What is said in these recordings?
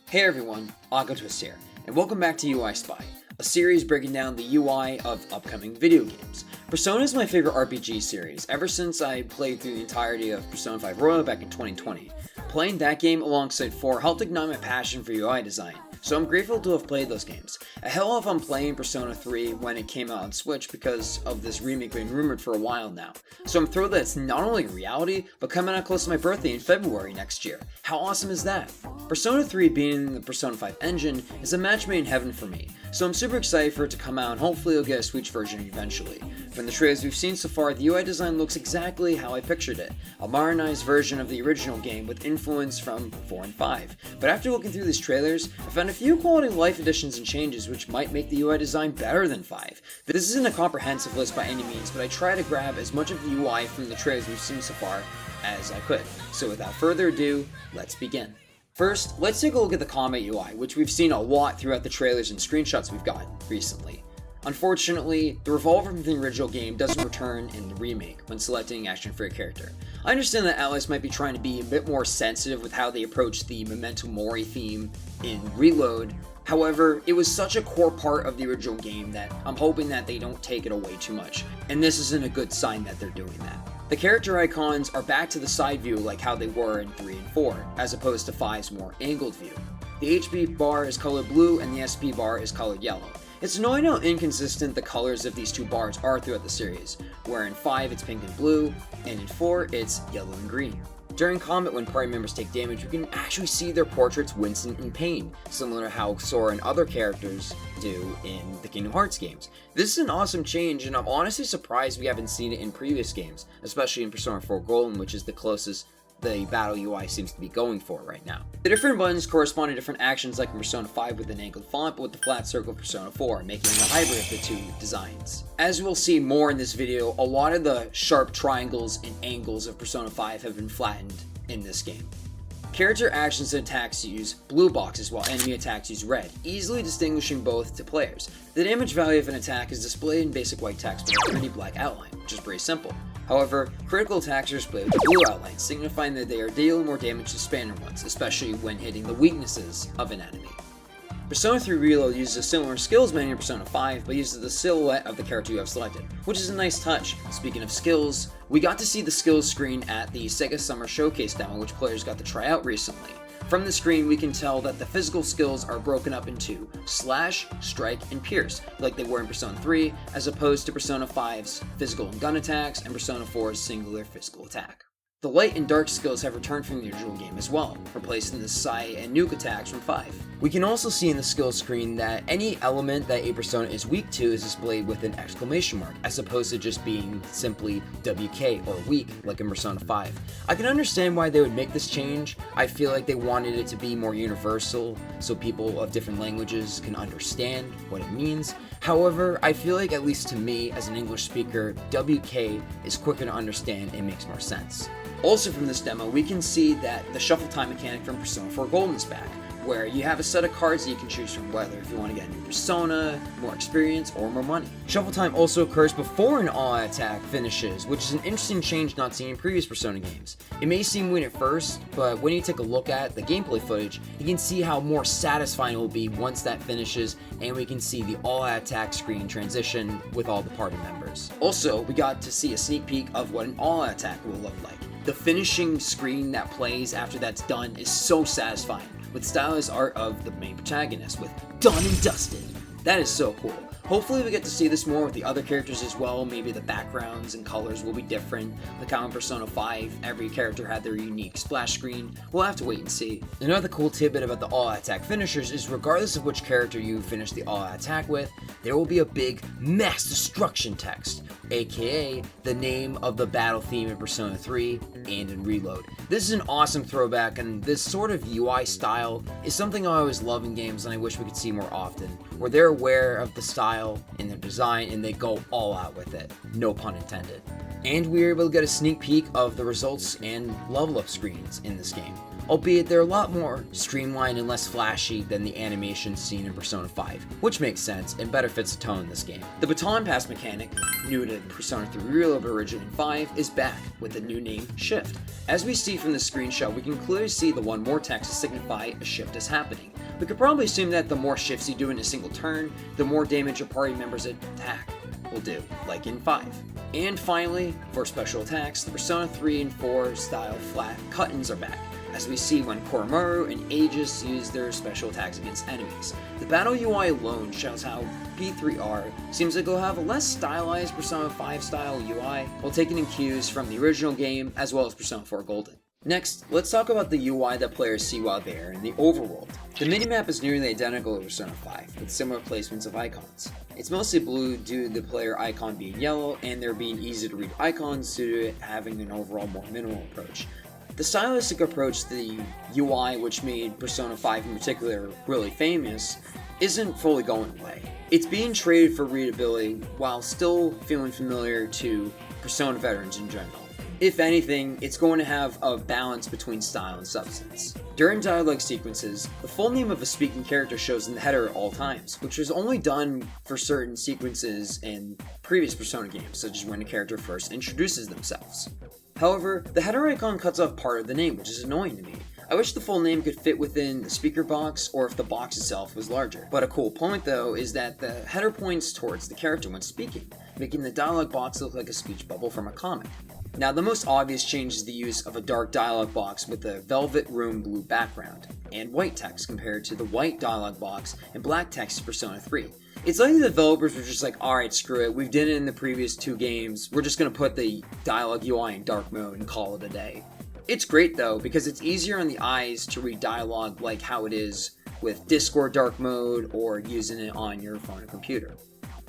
Hey everyone, Twist here, and welcome back to UI Spy, a series breaking down the UI of upcoming video games. Persona is my favorite RPG series, ever since I played through the entirety of Persona 5 Royal back in 2020. Playing that game alongside 4 helped ignite my passion for UI design, so I'm grateful to have played those games. I held off on playing Persona 3 when it came out on Switch because of this remake being rumored for a while now, so I'm thrilled that it's not only a reality, but coming out close to my birthday in February next year. How awesome is that? Persona 3 being in the Persona 5 engine is a match made in heaven for me, so I'm super excited for it to come out and hopefully it'll get a Switch version eventually. From the trailers we've seen so far, the UI design looks exactly how I pictured it, a modernized version of the original game with influence from 4 and 5. But after looking through these trailers, I found a few quality of life additions and changes which might make the UI design better than 5. This isn't a comprehensive list by any means, but I try to grab as much of the UI from the trailers we've seen so far as I could. So without further ado, let's begin. First, let's take a look at the combat UI, which we've seen a lot throughout the trailers and screenshots we've got recently. Unfortunately, the revolver from the original game doesn't return in the remake when selecting action for a character. I understand that Atlas might be trying to be a bit more sensitive with how they approach the Memento Mori theme in Reload. However, it was such a core part of the original game that I'm hoping that they don't take it away too much, and this isn't a good sign that they're doing that. The character icons are back to the side view like how they were in 3 and 4, as opposed to 5's more angled view. The HP bar is colored blue and the SP bar is colored yellow. It's annoying how inconsistent the colors of these two bars are throughout the series, where in 5 it's pink and blue, and in 4 it's yellow and green. During combat, when party members take damage, you can actually see their portraits wincing in pain, similar to how Sora and other characters do in the Kingdom Hearts games. This is an awesome change, and I'm honestly surprised we haven't seen it in previous games, especially in Persona 4 Golden, which is the closest the battle UI seems to be going for right now. The different buttons correspond to different actions like in Persona 5 with an angled font, but with the flat circle of Persona 4, making it a hybrid of the two designs. As we'll see more in this video, a lot of the sharp triangles and angles of Persona 5 have been flattened in this game. Character actions and attacks use blue boxes while enemy attacks use red, easily distinguishing both to players. The damage value of an attack is displayed in basic white text with a pretty black outline, which is pretty simple. However, critical attacks are displayed with a blue outline, signifying that they are dealing more damage to spanner ones, especially when hitting the weaknesses of an enemy. Persona 3 Reload uses a similar skills menu in Persona 5, but uses the silhouette of the character you have selected, which is a nice touch. Speaking of skills, we got to see the skills screen at the Sega Summer Showcase demo, which players got to try out recently. From the screen, we can tell that the physical skills are broken up into Slash, Strike, and Pierce, like they were in Persona 3, as opposed to Persona 5's physical and gun attacks, and Persona 4's singular physical attack. The light and dark skills have returned from the original game as well, replacing the Sai and Nuke attacks from 5. We can also see in the skills screen that any element that a persona is weak to is displayed with an exclamation mark, as opposed to just being simply WK or weak like in Persona 5. I can understand why they would make this change. I feel like they wanted it to be more universal, so people of different languages can understand what it means. However, I feel like, at least to me, as an English speaker, WK is quicker to understand and makes more sense. Also from this demo, we can see that the shuffle time mechanic from Persona 4 Golden is back, where you have a set of cards that you can choose from, whether if you want to get a new persona, more experience, or more money. Shuffle time also occurs before an all-out attack finishes, which is an interesting change not seen in previous Persona games. It may seem weird at first, but when you take a look at the gameplay footage, you can see how more satisfying it will be once that finishes, and we can see the all-out attack screen transition with all the party members. Also, we got to see a sneak peek of what an all-out attack will look like. The finishing screen that plays after that's done is so satisfying, with stylized art of the main protagonist with "Done and Dusted." That is so cool. Hopefully we get to see this more with the other characters as well. Maybe the backgrounds and colors will be different. Like how in Persona 5, every character had their unique splash screen. We'll have to wait and see. Another cool tidbit about the all-out attack finishers is regardless of which character you finish the all-out attack with, there will be a big mass destruction text, aka the name of the battle theme in Persona 3 and in Reload. This is an awesome throwback, and this sort of UI style is something I always love in games and I wish we could see more often, where they're aware of the style in their design and they go all out with it, no pun intended. And we were able to get a sneak peek of the results and level up screens in this game. albeit they're a lot more streamlined and less flashy than the animations seen in Persona 5, which makes sense and better fits the tone in this game. The baton pass mechanic, new to Persona 3 Reload but originally in 5, is back with the new name, Shift. As we see from the screenshot, we can clearly see the one more text to signify a shift is happening. We could probably assume that the more shifts you do in a single turn, the more damage your party members attack will do, like in 5. And finally, for special attacks, the Persona 3 and 4 style flat cut-ins are back, as we see when Koromaru and Aegis use their special attacks against enemies. The battle UI alone shows how P3R seems like it'll have a less stylized Persona 5 style UI, while taking in cues from the original game as well as Persona 4 Golden. Next, let's talk about the UI that players see while they are in the overworld. The minimap is nearly identical to Persona 5, with similar placements of icons. It's mostly blue due to the player icon being yellow, and there being easy to read icons due to it having an overall more minimal approach. The stylistic approach to the UI, which made Persona 5 in particular really famous, isn't fully going away. It's being traded for readability while still feeling familiar to Persona veterans in general. If anything, it's going to have a balance between style and substance. During dialogue sequences, the full name of a speaking character shows in the header at all times, which was only done for certain sequences in previous Persona games, such as when a character first introduces themselves. However, the header icon cuts off part of the name, which is annoying to me. I wish the full name could fit within the speaker box, or if the box itself was larger. But a cool point though is that the header points towards the character when speaking, making the dialogue box look like a speech bubble from a comic. Now, the most obvious change is the use of a dark dialogue box with a velvet room blue background, and white text compared to the white dialogue box and black text in Persona 3. It's like the developers were just like, alright, screw it, we've done it in the previous 2 games, we're just gonna put the dialogue UI in dark mode and call it a day. It's great though, because it's easier on the eyes to read dialogue like how it is with Discord dark mode or using it on your phone or computer.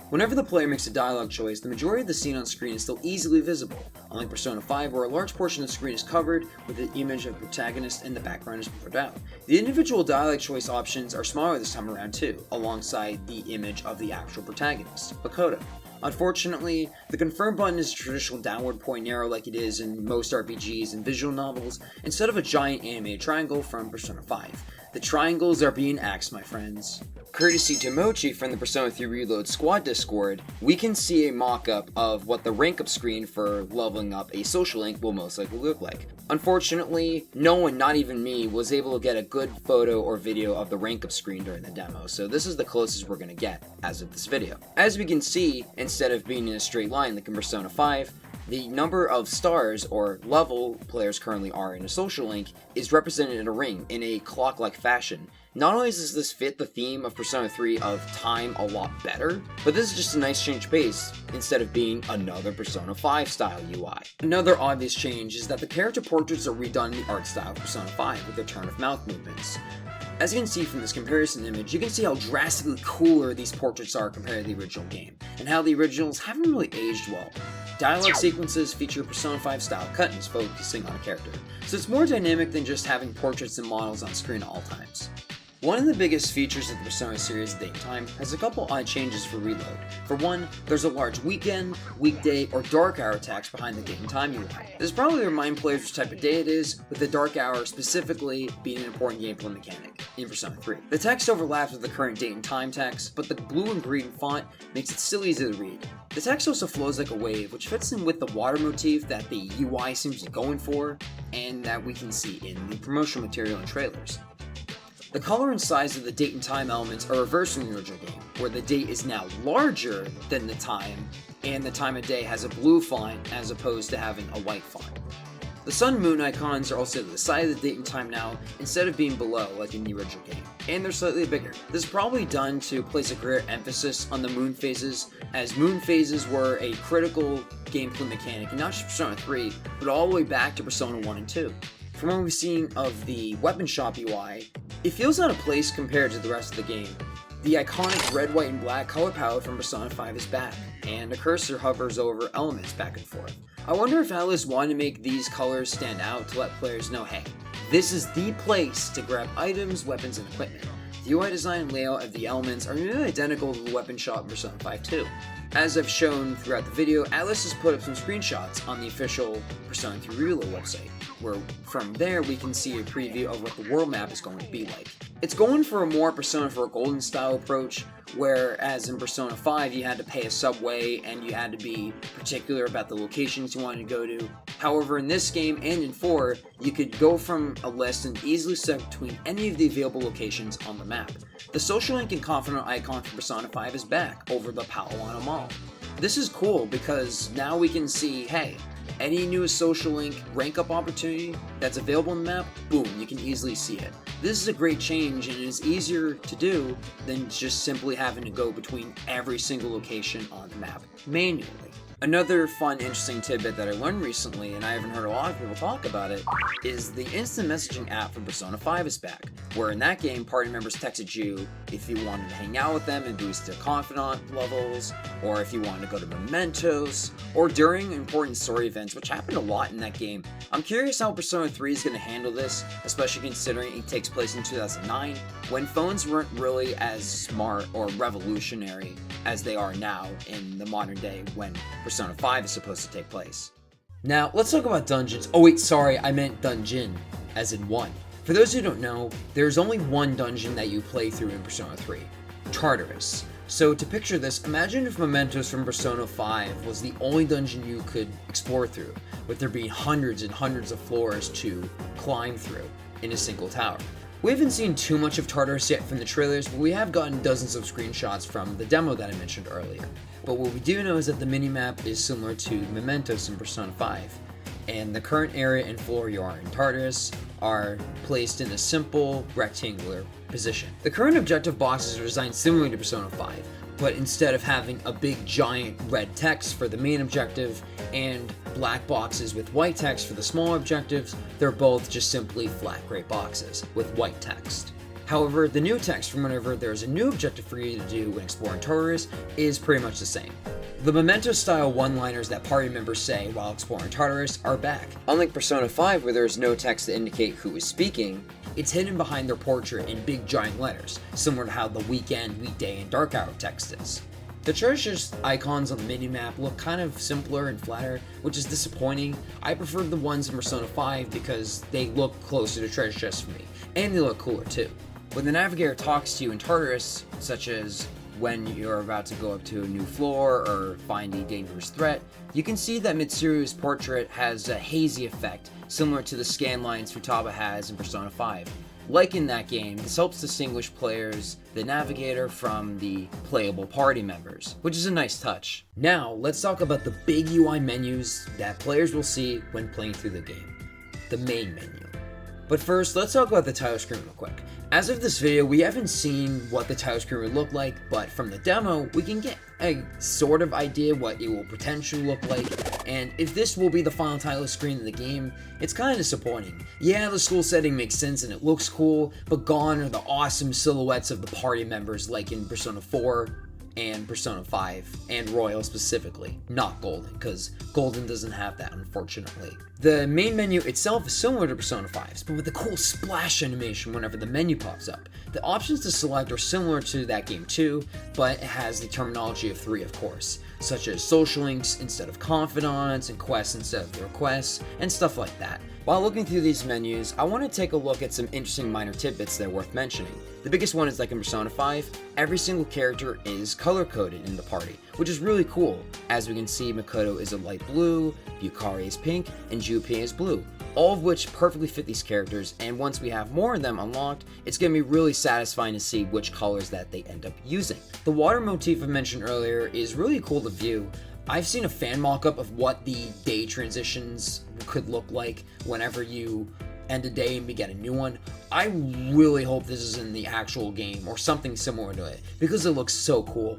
Whenever the player makes a dialogue choice, the majority of the scene on screen is still easily visible, unlike Persona 5 where a large portion of the screen is covered with the image of the protagonist and the background is blurred out. The individual dialogue choice options are smaller this time around too, alongside the image of the actual protagonist, Makoto. Unfortunately, the confirm button is a traditional downward pointing arrow like it is in most RPGs and visual novels, instead of a giant animated triangle from Persona 5. The triangles are being axed, my friends. Courtesy to Mochi from the Persona 3 Reload Squad Discord, we can see a mock-up of what the rank-up screen for leveling up a social link will most likely look like. Unfortunately, no one, not even me, was able to get a good photo or video of the rank-up screen during the demo, so this is the closest we're going to get as of this video. As we can see, instead of being in a straight line like in Persona 5, the number of stars or level players currently are in a social link is represented in a ring in a clock-like fashion. Not only does this fit the theme of Persona 3 of time a lot better, but this is just a nice change of pace instead of being another Persona 5 style UI. Another obvious change is that the character portraits are redone in the art style of Persona 5 with the turn of mouth movements. As you can see from this comparison image, you can see how drastically cooler these portraits are compared to the original game, and how the originals haven't really aged well. Dialogue sequences feature Persona 5 style cut-ins focusing on a character, so it's more dynamic than just having portraits and models on screen at all times. One of the biggest features of the Persona series, Date and Time, has a couple odd changes for Reload. For one, there's a large weekend, weekday, or dark hour tax behind the Date and Time UI. This probably reminds players which type of day it is, with the dark hour specifically being an important gameplay mechanic in Persona 3. The text overlaps with the current Date and Time text, but the blue and green font makes it still easy to read. The text also flows like a wave, which fits in with the water motif that the UI seems to be going for, and that we can see in the promotional material and trailers. The color and size of the date and time elements are reversed from the original game, where the date is now larger than the time, and the time of day has a blue font as opposed to having a white font. The sun and moon icons are also to the side of the date and time now, instead of being below like in the original game, and they're slightly bigger. This is probably done to place a greater emphasis on the moon phases, as moon phases were a critical gameplay mechanic in not just Persona 3, but all the way back to Persona 1 and 2. From what we've seen of the weapon shop UI, it feels out of place compared to the rest of the game. The iconic red, white, and black color palette from Persona 5 is back, and a cursor hovers over elements back and forth. I wonder if Atlus wanted to make these colors stand out to let players know, hey, this is the place to grab items, weapons, and equipment. The UI design and layout of the elements are nearly identical to the weapon shop in Persona 5 too. As I've shown throughout the video, Atlas has put up some screenshots on the official Persona 3 Reload website, where from there we can see a preview of what the world map is going to be like. It's going for a more Persona 4 Golden style approach, whereas in Persona 5 you had to pay a subway and you had to be particular about the locations you wanted to go to. However, in this game and in 4, you could go from a list and easily select between any of the available locations on the map. The social link and confidant icon for Persona 5 is back over the Palawana Mall. This is cool because now we can see, hey, any new social link rank up opportunity that's available on the map, boom, you can easily see it. This is a great change and it is easier to do than just simply having to go between every single location on the map manually. Another fun, interesting tidbit that I learned recently, and I haven't heard a lot of people talk about it, is the instant messaging app from Persona 5 is back, where in that game, party members texted you if you wanted to hang out with them and boost their confidant levels, or if you wanted to go to mementos, or during important story events, which happened a lot in that game. I'm curious how Persona 3 is going to handle this, especially considering it takes place in 2009, when phones weren't really as smart or revolutionary as they are now in the modern day when Persona 5 is supposed to take place. Now, let's talk about dungeons. Oh wait, sorry, I meant dungeon, as in one. For those who don't know, there's only one dungeon that you play through in Persona 3, Tartarus. So to picture this, imagine if Mementos from Persona 5 was the only dungeon you could explore through, with there being hundreds and hundreds of floors to climb through in a single tower. We haven't seen too much of Tartarus yet from the trailers, but we have gotten dozens of screenshots from the demo that I mentioned earlier. But what we do know is that the minimap is similar to Mementos in Persona 5, and the current area and floor you are in Tartarus are placed in a simple rectangular position. The current objective boxes are designed similarly to Persona 5, but instead of having a big giant red text for the main objective and black boxes with white text for the smaller objectives, they're both just simply flat gray boxes with white text. However, the new text from whenever there's a new objective for you to do when exploring Tartarus is pretty much the same. The Memento-style one-liners that party members say while exploring Tartarus are back. Unlike Persona 5, where there's no text to indicate who is speaking, it's hidden behind their portrait in big giant letters, similar to how the weekend, weekday, and dark hour text is. The treasure chest icons on the minimap look kind of simpler and flatter, which is disappointing. I prefer the ones in Persona 5 because they look closer to treasure chests for me, and they look cooler too. When the navigator talks to you in Tartarus, such as when you're about to go up to a new floor or find a dangerous threat, you can see that Mitsuru's portrait has a hazy effect, similar to the scan lines Futaba has in Persona 5. Like in that game, this helps distinguish players, the navigator, from the playable party members, which is a nice touch. Now, let's talk about the big UI menus that players will see when playing through the game, the main menu. But first, let's talk about the title screen real quick. As of this video, we haven't seen what the title screen would look like, but from the demo, we can get a sort of idea what it will potentially look like, and if this will be the final title screen of the game, it's kind of disappointing. Yeah, the school setting makes sense and it looks cool, but gone are the awesome silhouettes of the party members like in Persona 4, and Persona 5, and Royal specifically, not Golden, because Golden doesn't have that, unfortunately. The main menu itself is similar to Persona 5's, but with a cool splash animation whenever the menu pops up. The options to select are similar to that game too, but it has the terminology of 3, of course, such as social links instead of confidants, and quests instead of requests, and stuff like that. While looking through these menus, I want to take a look at some interesting minor tidbits that are worth mentioning. The biggest one is like in Persona 5, every single character is color-coded in the party, which is really cool. As we can see, Makoto is a light blue, Yukari is pink, and Junpei is blue, all of which perfectly fit these characters, and once we have more of them unlocked, it's going to be really satisfying to see which colors that they end up using. The water motif I mentioned earlier is really cool to view. I've seen a fan mock-up of what the day transitions could look like whenever you end a day and begin a new one. I really hope this is in the actual game or something similar to it, because it looks so cool.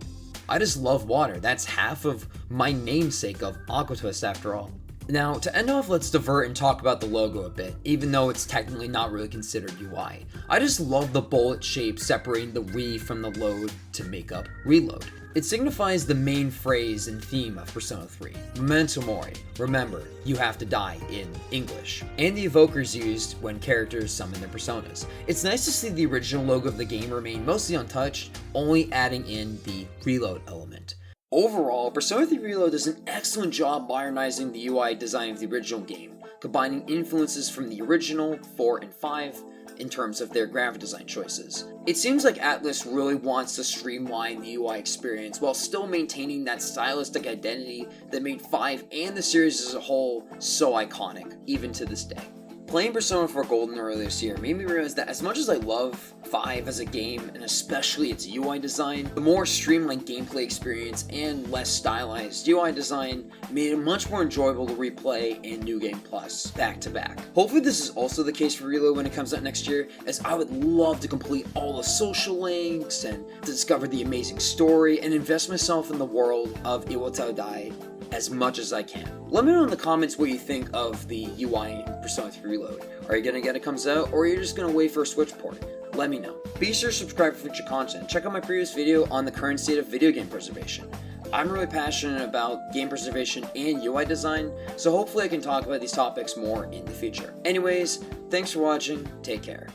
I just love water. That's half of my namesake of Aqua Twist after all. Now, to end off, let's divert and talk about the logo a bit, even though it's technically not really considered UI. I just love the bullet shape separating the re from the load to make up reload. It signifies the main phrase and theme of Persona 3, Memento Mori, remember, you have to die in English, and the evokers used when characters summon their personas. It's nice to see the original logo of the game remain mostly untouched, only adding in the reload element. Overall, Persona 3 Reload does an excellent job modernizing the UI design of the original game, combining influences from the original 4 and 5 in terms of their graphic design choices. It seems like Atlus really wants to streamline the UI experience while still maintaining that stylistic identity that made 5 and the series as a whole so iconic, even to this day. Playing Persona 4 Golden earlier this year made me realize that as much as I love 5 as a game, and especially its UI design, the more streamlined gameplay experience and less stylized UI design made it much more enjoyable to replay and New Game Plus back to back. Hopefully this is also the case for Reload when it comes out next year, as I would love to complete all the social links and to discover the amazing story and invest myself in the world of Iwataodai as much as I can. Let me know in the comments what you think of the UI in Persona 3 Reload. Are you gonna get it comes out, or are you just gonna wait for a Switch port? Let me know. Be sure to subscribe for future content. Check out my previous video on the current state of video game preservation. I'm really passionate about game preservation and UI design, so hopefully I can talk about these topics more in the future. Anyways, thanks for watching, take care.